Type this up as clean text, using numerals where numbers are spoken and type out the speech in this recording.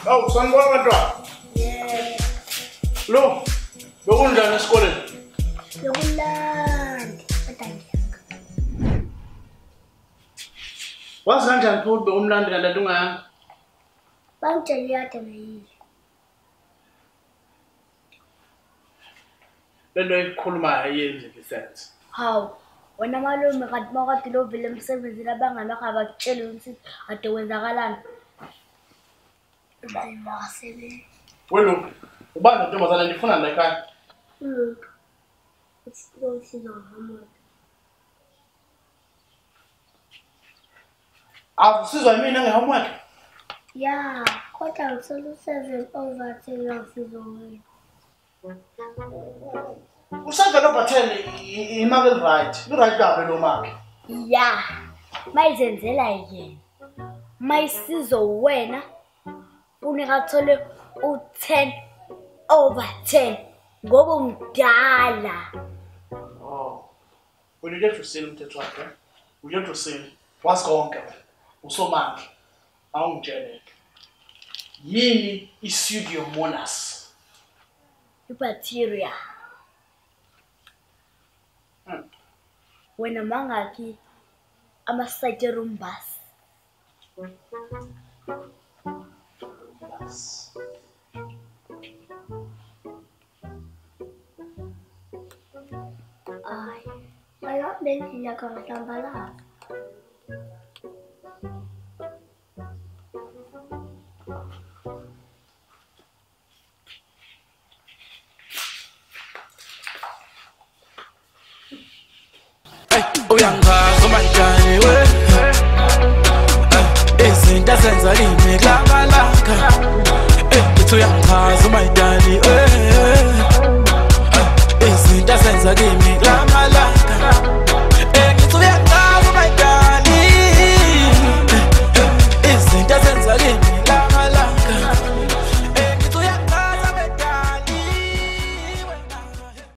Oh, sanibona bantwana. Yeah. Lo, bekunjani esikoleni? Yokulanda. Batangiyanga. Wazi kanjani futhi bekumlandi kanti ungayanga? Bangitshela yade nayile. Lento ekhulumayo ayenzeki sense. Hawu, wena malume kanti mawukade lovile emsebenzini abangani bakho abakutshela ukuthi ade wenzakalani. Bayimakasele. Wena ubani ntombazana ndifuna la ekhaya? Look. Usizo ngamuntu. Awusizwa yimina ngehomework? Yeah, kodwa ngisolo 7/10 usizo wena. Usenza lo button imake right. Right kabe lo mark. Yeah. Mayizenzela yena. Mayisizo wena unika thole u10/10 ngoba ngidala. Oh. Ulethe kusini umthetho wakhe. Ulethe kusini. Wasikonke wena. Usomanga. Awungitshele. Yini i-Pseudomonas? Ibacteria. Wena mangaki ama-cyterumbas. Ay, wala din sila kang tambala. Uyangazi manjani we izinto ezenza kimi klamalaka uthi uyangazi manjani we izinto ezenza kimi